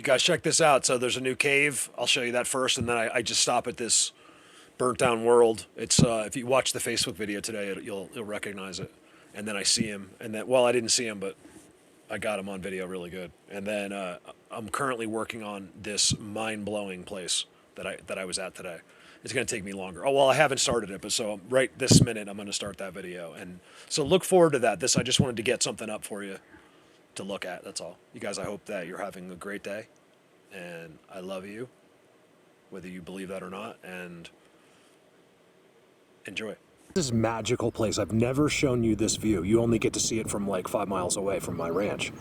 You guys check this out. So there's a new cave. I'll show you that first, and then I just stop at this burnt down world. It's if you watch the Facebook video today, you'll recognize it. And then I see him, and then I didn't see him, but I got him on video really good. And then I'm currently working on this mind-blowing place that I was at today. It's going to take me longer. Oh, well, I haven't started it, but so right this minute I'm going to start that video. And so look forward to that. I just wanted to get something up for you to look at. That's all. You guys, I hope that you're having a great day. And I love you, whether you believe that or not, and enjoy. This is a magical place. I've never shown you this view. You only get to see it from like 5 miles away from my ranch.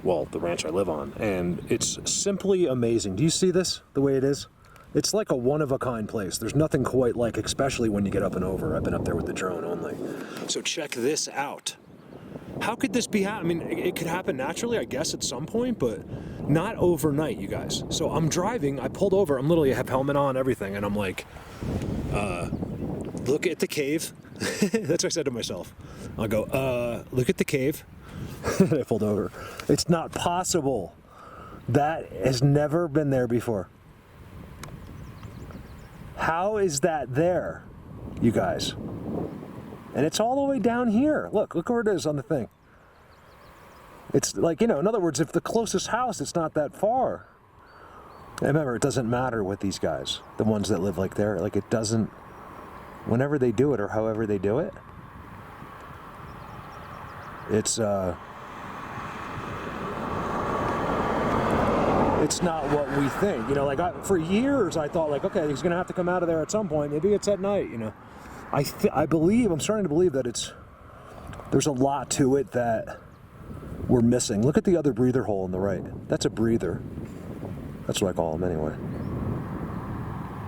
Well, the ranch I live on. And it's simply amazing. Do you see this, the way it is? It's like a one-of-a-kind place. There's nothing quite like, especially when you get up and over. I've been up there with the drone only. So check this out. How could this be happening? I mean, it could happen naturally, I guess, at some point, but not overnight, you guys. So I'm driving, I pulled over, I have helmet on, everything, and I'm like, look at the cave. That's what I said to myself. I'll go, look at the cave. I pulled over. It's not possible. That has never been there before. How is that there, you guys? And it's all the way down here. Look where it is on the thing. It's like, in other words, if the closest house, it's not that far. And remember, it doesn't matter with these guys, the ones that live like there. Like, it doesn't, whenever they do it or however they do it, it's not what we think. For years I thought, like, okay, he's going to have to come out of there at some point. Maybe it's at night, I'm starting to believe that there's a lot to it that we're missing. Look at the other breather hole on the right. That's a breather. That's what I call them anyway.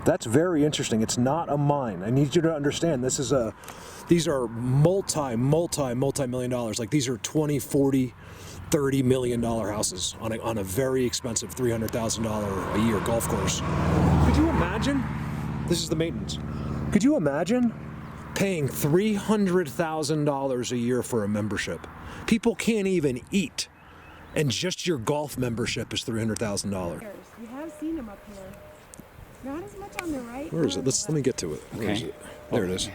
That's very interesting. It's not a mine. I need you to understand, these are multi-million dollars. Like, these are 20, 40, $30 million houses on a very expensive $300,000 a year golf course. Could you imagine? This is the maintenance. Could you imagine paying $300,000 a year for a membership? People can't even eat, and just your golf membership is $300,000. You have seen them up here. Not as much on the right. Where is it? Let me get to it. Where is it? There it is.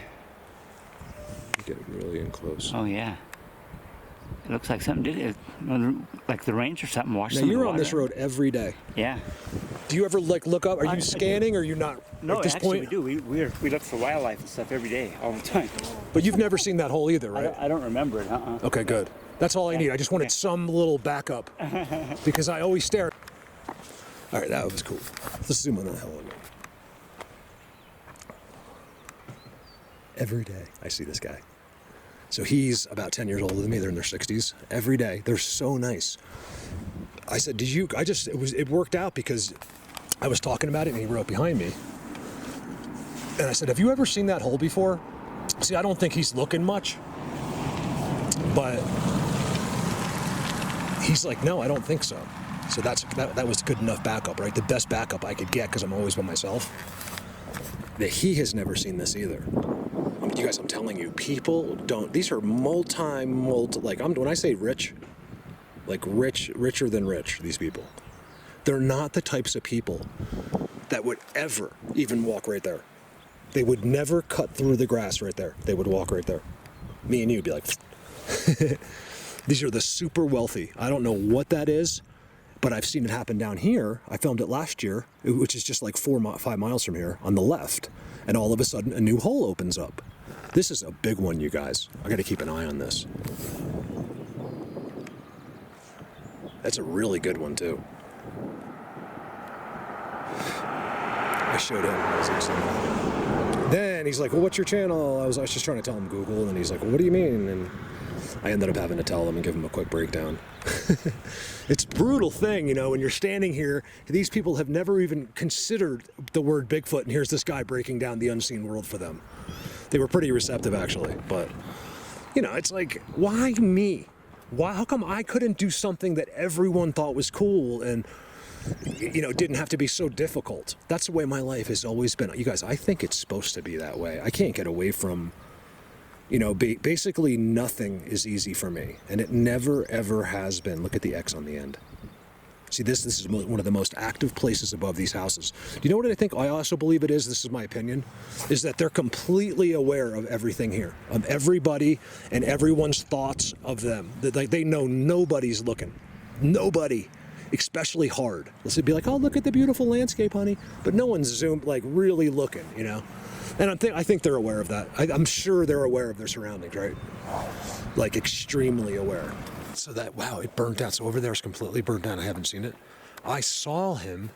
Get it really in close. Oh yeah. It looks like something did it, like the range or something washed. Now you're on this road every day. Yeah. Do you ever look up? Are you scanning, or are you not? No, at this actually point? we do. We look for wildlife and stuff every day, all the time. But you've never seen that hole either, right? I don't remember it. Okay, good. That's all I need. I just wanted some little backup because I always stare. All right, that was cool. Let's zoom on that hell again. Every day I see this guy. So he's about 10 years older than me. They're in their 60s. Every day. They're so nice. I said, it worked out because I was talking about it and he rode behind me. And I said, have you ever seen that hole before? See, I don't think he's looking much. But he's like, no, I don't think so. So that was good enough backup, right? The best backup I could get because I'm always by myself. That he has never seen this either. You guys, I'm telling you, people don't. These are multi. Like when I say rich, like richer than rich. These people, they're not the types of people that would ever even walk right there. They would never cut through the grass right there. They would walk right there. Me and you'd be like, these are the super wealthy. I don't know what that is, but I've seen it happen down here. I filmed it last year, which is just like 5 miles from here on the left, and all of a sudden a new hole opens up. This is a big one, you guys. I got to keep an eye on this. That's a really good one, too. I showed him. I was excited. Then he's like, well, what's your channel? I was just trying to tell him Google, and he's like, well, what do you mean? And I ended up having to tell him and give him a quick breakdown. It's a brutal thing, when you're standing here. These people have never even considered the word Bigfoot, and here's this guy breaking down the unseen world for them. They were pretty receptive, actually, but, it's like, why me? How come I couldn't do something that everyone thought was cool and, didn't have to be so difficult? That's the way my life has always been. You guys, I think it's supposed to be that way. I can't get away from, basically nothing is easy for me, and it never, ever has been. Look at the X on the end. See, this is one of the most active places above these houses. Do you know what I think? I also believe it is, this is my opinion, is that they're completely aware of everything here, of everybody and everyone's thoughts of them. Like, they know nobody's looking. Nobody. Especially hard. Let's be like, oh, look at the beautiful landscape, honey. But no one's zoomed, like, really looking, you know? And I think they're aware of that. I'm sure they're aware of their surroundings, right? Like, extremely aware. So that, wow, it burnt down. So over there is completely burnt down. I haven't seen it. I saw him.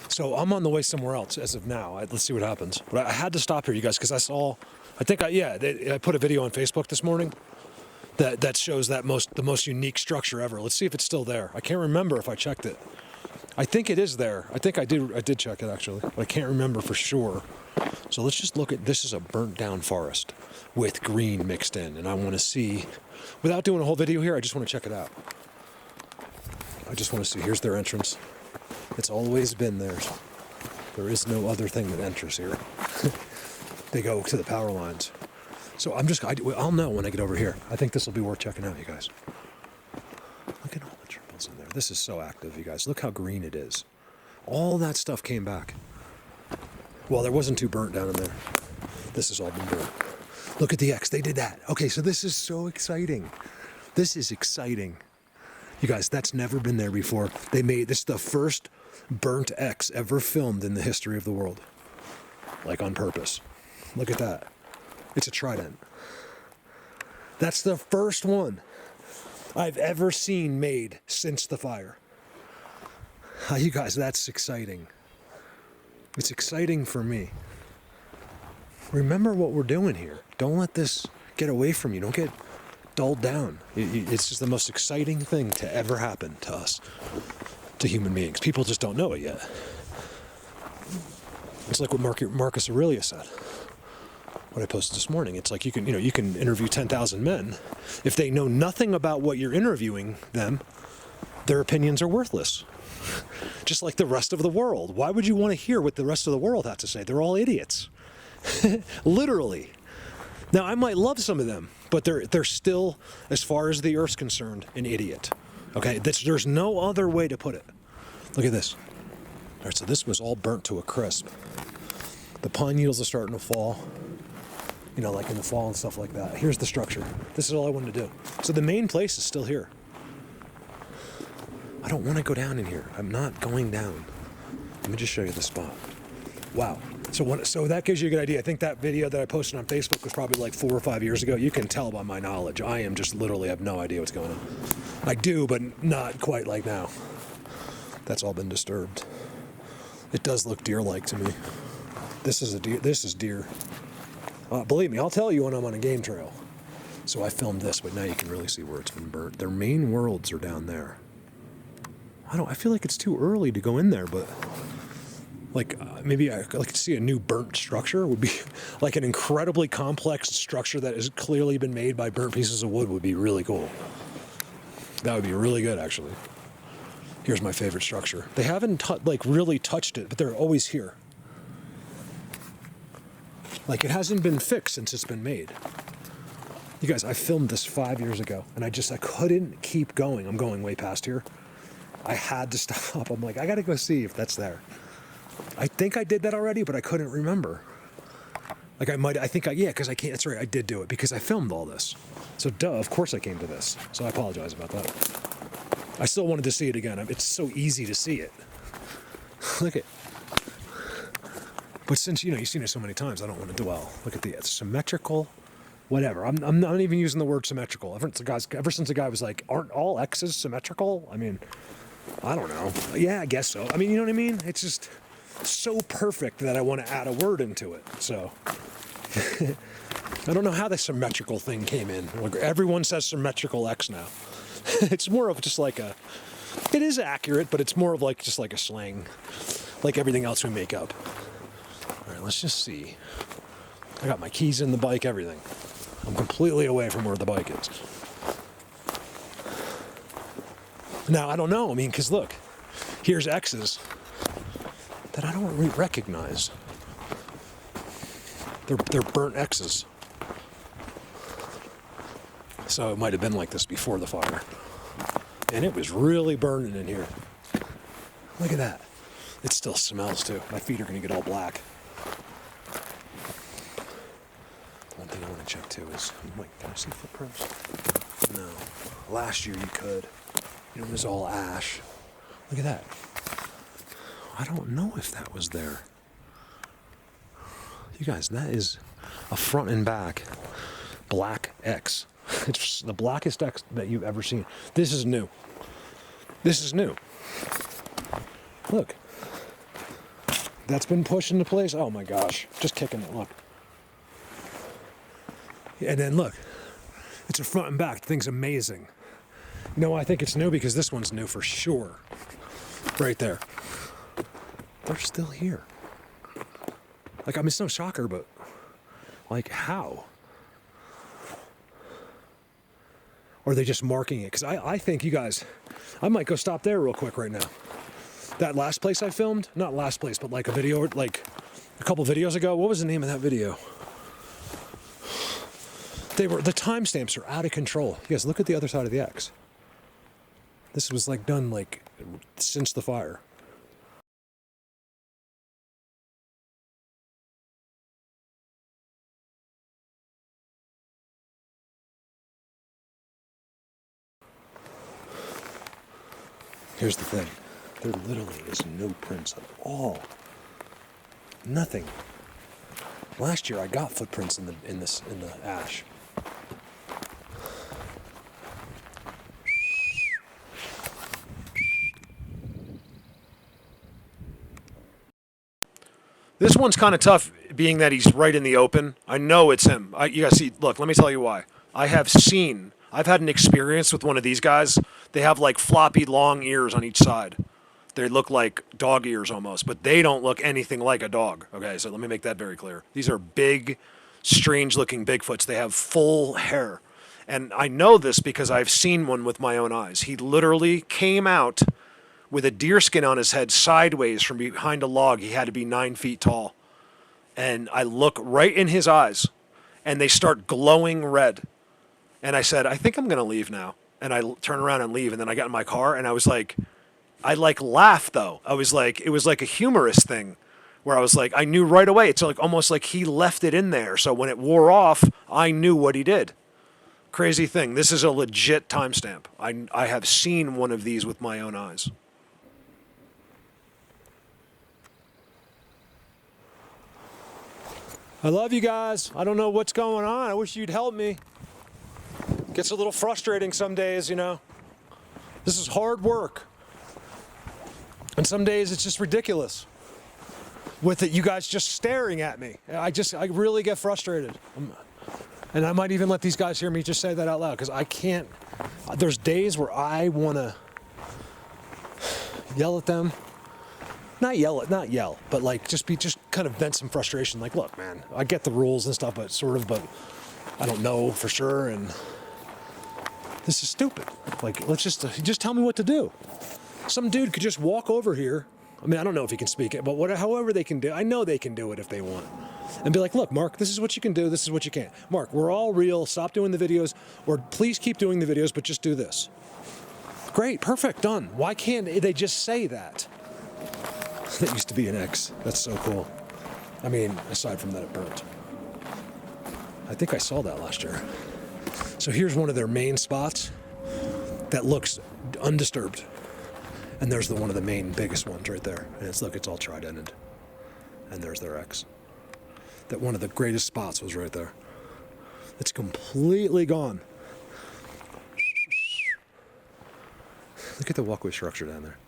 So I'm on the way somewhere else as of now. Let's see what happens. But I had to stop here, you guys, because I put a video on Facebook this morning that shows the most unique structure ever. Let's see if it's still there. I can't remember if I checked it. I think it is there. I think I did check it, actually. But I can't remember for sure. So let's just look at, this is a burnt down forest with green mixed in. And I want to see, without doing a whole video here, I just want to check it out. I just want to see, here's their entrance. It's always been theirs. There is no other thing that enters here. They go to the power lines. So I'll know when I get over here. I think this will be worth checking out, you guys. Look at all the triples in there. This is so active, you guys. Look how green it is. All that stuff came back. Well, there wasn't too burnt down in there. This has all been burnt. Look at the X. They did that. Okay, so this is so exciting. This is exciting. You guys, that's never been there before. This is the first burnt X ever filmed in the history of the world. Like, on purpose. Look at that. It's a trident. That's the first one I've ever seen made since the fire. You guys, that's exciting. It's exciting for me. Remember what we're doing here. Don't let this get away from you. Don't get dulled down. It's just the most exciting thing to ever happen to us, to human beings. People just don't know it yet. It's like what Marcus Aurelius said. What I posted this morning. It's like you can interview 10,000 men. If they know nothing about what you're interviewing them, their opinions are worthless. Just like the rest of the world. Why would you want to hear what the rest of the world has to say? They're all idiots. Literally. Now, I might love some of them, but they're still, as far as the Earth's concerned, an idiot. Okay? There's no other way to put it. Look at this. All right, so this was all burnt to a crisp. The pine needles are starting to fall. You know, like in the fall and stuff like that. Here's the structure. This is all I wanted to do. So the main place is still here. I don't want to go down in here. I'm not going down. Let me just show you the spot. Wow. So that gives you a good idea. I think that video that I posted on Facebook was probably like 4 or 5 years ago. You can tell by my knowledge. I am just literally have no idea what's going on. I do, but not quite like now. That's all been disturbed. It does look deer-like to me. This is deer. Believe me, I'll tell you when I'm on a game trail. So I filmed this, but now you can really see where it's been burnt. Their main worlds are down there. I feel like it's too early to go in there, but maybe I'd like to see a new burnt structure. Would be like an incredibly complex structure that has clearly been made by burnt pieces of wood would be really cool. That would be really good, actually. Here's my favorite structure. They haven't really touched it, but they're always here. Like, it hasn't been fixed since it's been made. You guys, I filmed this 5 years ago, and I couldn't keep going. I'm going way past here. I had to stop. I'm like, I gotta go see if that's there. I think I did that already, but I couldn't remember. Because I can't, that's right, I did do it, because I filmed all this. So of course I came to this. So I apologize about that. I still wanted to see it again. It's so easy to see it. Look at. But since, you've seen it so many times, I don't want to dwell. Look at the symmetrical, whatever. I'm not even using the word symmetrical. Ever since the guy was like, aren't all X's symmetrical? I mean, I don't know. Yeah, I guess so. I mean, you know what I mean? It's just so perfect that I want to add a word into it. So I don't know how the symmetrical thing came in. Like, everyone says symmetrical X now. It's more of just like it is accurate, but it's more of like just like a slang, like everything else we make up. All right, let's just see. I got my keys in the bike, everything. I'm completely away from where the bike is. Now, I don't know. I mean, because look, here's X's that I don't recognize. They're burnt X's. So it might have been like this before the fire. And it was really burning in here. Look at that. It still smells too. My feet are gonna get all black. One thing I want to check too is, wait, can I see footprints? No. Last year you could. It was all ash. Look at that. I don't know if that was there. You guys, that is a front and back black X. It's the blackest X that you've ever seen. This is new. This is new. Look. That's been pushed into place. Oh my gosh. Just kicking it, look. And then look. It's a front and back. The thing's amazing. No, I think it's new because this one's new for sure. Right there. They're still here. Like, I mean, it's no shocker, but like, how? Or are they just marking it? Because I think, you guys, I might go stop there real quick right now. That last place I filmed, not last place, but like a video, like a couple videos ago. What was the name of that video? The timestamps are out of control. You guys, look at the other side of the X. This was like done like since the fire. Here's the thing. There literally is no prints at all. Nothing. Last year I got footprints in the ash. This one's kind of tough, being that he's right in the open. I know it's him. You guys see, look, let me tell you why. I've had an experience with one of these guys. They have like floppy long ears on each side. They look like dog ears almost, but they don't look anything like a dog. Okay, so let me make that very clear. These are big, strange looking Bigfoots. They have full hair. And I know this because I've seen one with my own eyes. He literally came out with a deer skin on his head sideways from behind a log. He had to be 9 feet tall. And I look right in his eyes, and they start glowing red. And I said, I think I'm going to leave now. And I turn around and leave. And then I got in my car, and I was like, I like laughed though. I was like, it was like a humorous thing where I was like, I knew right away. It's like almost like he left it in there. So when it wore off, I knew what he did. Crazy thing. This is a legit timestamp. I have seen one of these with my own eyes. I love you guys. I don't know what's going on. I wish you'd help me. Gets a little frustrating some days, you know. This is hard work. And some days it's just ridiculous. With it, you guys just staring at me. I really get frustrated. And I might even let these guys hear me just say that out loud, because I can't. There's days where I want to yell at them. Not yell, but like just kind of vent some frustration. Like, look, man, I get the rules and stuff, but I don't know for sure, and this is stupid. Like, let's just tell me what to do. Some dude could just walk over here. I mean, I don't know if he can speak it, but however they can do, I know they can do it if they want. And be like, look, Mark, this is what you can do, this is what you can't. Mark, we're all real, stop doing the videos, or please keep doing the videos, but just do this. Great, perfect, done. Why can't they just say that? That used to be an X. That's so cool. I mean, aside from that it burnt. I think I saw that last year. So here's one of their main spots that looks undisturbed. And there's one of the main biggest ones right there. And it's all trident-ended. And there's their X. That one of the greatest spots was right there. It's completely gone. Look at the walkway structure down there.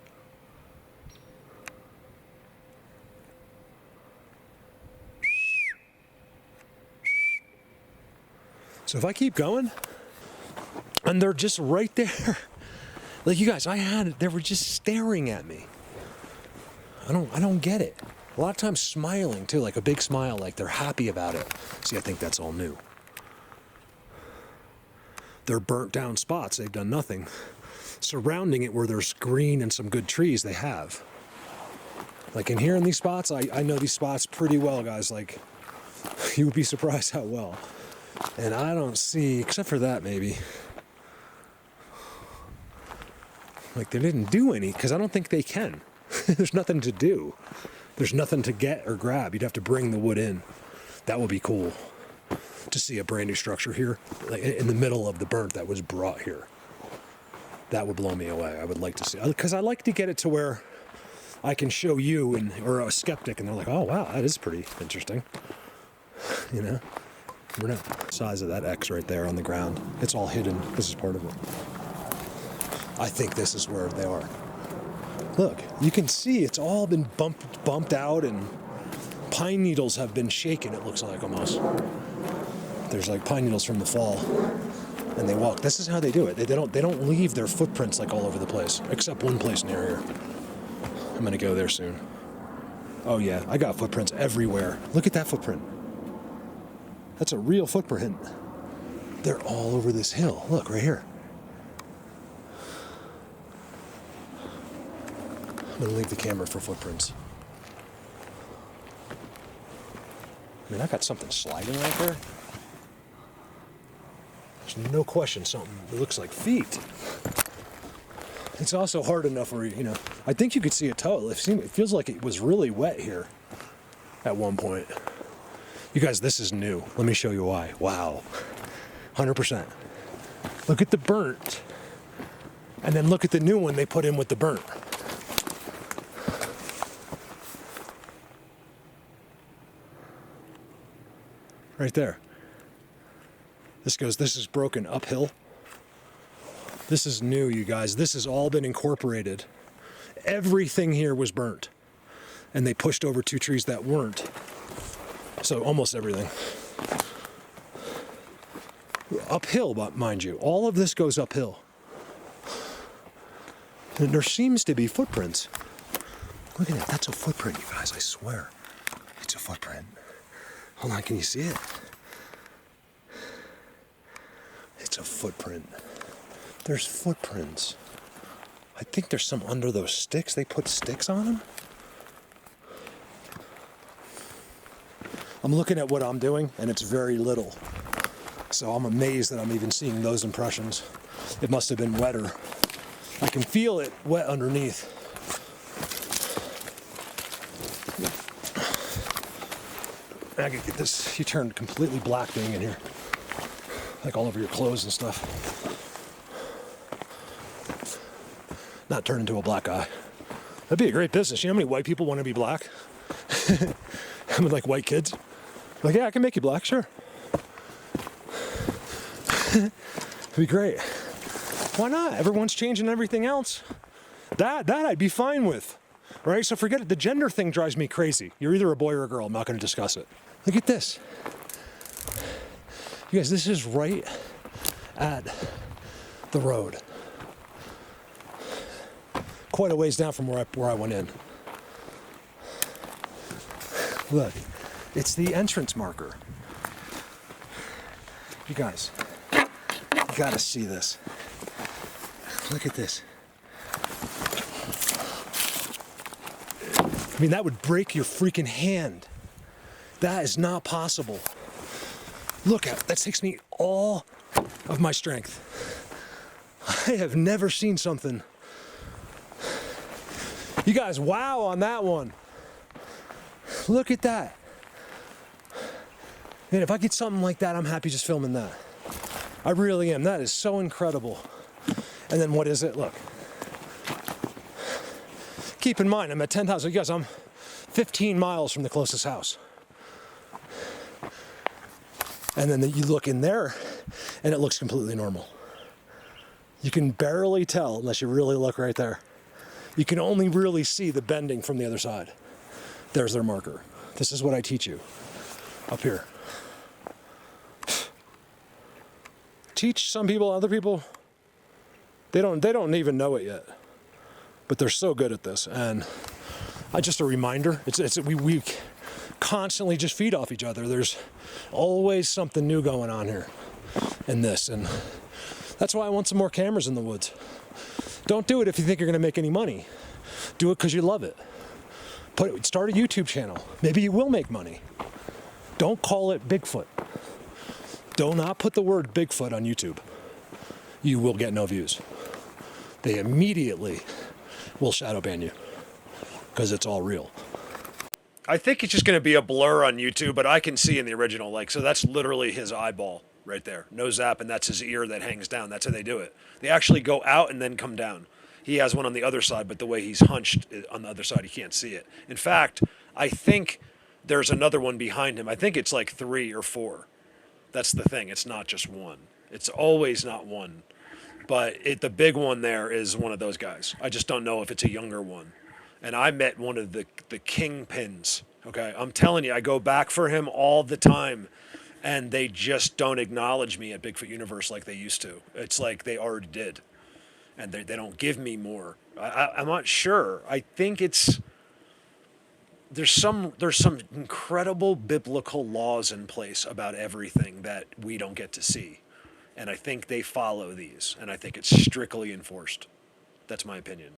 So if I keep going, and they're just right there. Like, you guys, they were just staring at me. I don't get it. A lot of times smiling too, like a big smile, like they're happy about it. See, I think that's all new. They're burnt down spots, they've done nothing. Surrounding it where there's green and some good trees, they have. Like in here in these spots, I know these spots pretty well, guys. Like, you would be surprised how well. And I don't see, except for that maybe, like they didn't do any, because I don't think they can. There's nothing to do. There's nothing to get or grab. You'd have to bring the wood in. That would be cool to see a brand new structure here, like in the middle of the burnt that was brought here. That would blow me away. I would like to see, because I like to get it to where I can show you or a skeptic, and they're like, "Oh wow, that is pretty interesting." You know, we're not size of that X right there on the ground. It's all hidden. This is part of it. I think this is where they are. Look, you can see it's all been bumped out, and pine needles have been shaken. It looks like almost. There's like pine needles from the fall, and they walk. This is how they do it. They don't leave their footprints like all over the place, except one place near here. I'm gonna go there soon. Oh yeah, I got footprints everywhere. Look at that footprint. That's a real footprint. They're all over this hill. Look, right here. I'm gonna leave the camera for footprints. I mean, I got something sliding right there. There's no question something that looks like feet. It's also hard enough where, you know, I think you could see a toe. It feels like it was really wet here at one point. You guys, this is new. Let me show you why. Wow. 100%. Look at the burnt. And then look at the new one they put in with the burnt. Right there. This is broken uphill. This is new, you guys. This has all been incorporated. Everything here was burnt. And they pushed over 2 trees that weren't. So almost everything. Uphill, mind you. All of this goes uphill. And there seems to be footprints. Look at that. That's a footprint, you guys. I swear. It's a footprint. Hold on, can you see it? It's a footprint. There's footprints. I think there's some under those sticks. They put sticks on them. I'm looking at what I'm doing, and it's very little. So I'm amazed that I'm even seeing those impressions. It must have been wetter. I can feel it wet underneath. I could get this, you turned completely black being in here. Like all over your clothes and stuff. Not turn into a black guy. That'd be a great business. You know how many white people want to be black? I mean, like white kids. Like, yeah, I can make you black, sure. It'd be great. Why not? Everyone's changing everything else. That I'd be fine with. Right? So forget it. The gender thing drives me crazy. You're either a boy or a girl. I'm not going to discuss it. Look at this. You guys, this is right at the road. Quite a ways down from where I went in. Look, it's the entrance marker. You guys, you gotta see this. Look at this. I mean, that would break your freaking hand. That is not possible. Look, that takes me all of my strength. I have never seen something. You guys, wow on that one. Look at that. Man, if I get something like that, I'm happy just filming that. I really am. That is so incredible. And then what is it? Look. Keep in mind, I'm at 10,000. You guys, I'm 15 miles from the closest house. And then you look in there, and it looks completely normal. You can barely tell unless you really look right there. You can only really see the bending from the other side. There's their marker. This is what I teach you up here. Teach some people, other people, they don't even know it yet. But they're so good at this. And just a reminder, we constantly just feed off each other. There's always something new going on here in this. And that's why I want some more cameras in the woods. Don't do it if you think you're going to make any money. Do it because you love it. Start a YouTube channel. Maybe you will make money. Don't call it Bigfoot. Do not put the word Bigfoot on YouTube. You will get no views. They immediately will shadow ban you. because it's all real. I think it's just going to be a blur on YouTube, but I can see in the original, like, so that's literally his eyeball right there. No zap, and that's his ear that hangs down. That's how they do it. They actually go out and then come down. He has one on the other side, but the way he's hunched on the other side, he can't see it. In fact, I think there's another one behind him. I think it's like 3 or 4. That's the thing. It's not just one. It's always not one. But the big one there is one of those guys. I just don't know if it's a younger one. And I met one of the kingpins. Okay, I'm telling you, I go back for him all the time, and they just don't acknowledge me at Bigfoot Universe like they used to. It's like they already did, and they don't give me more. I'm not sure. I think there's some incredible biblical laws in place about everything that we don't get to see, and I think they follow these, and I think it's strictly enforced. That's my opinion.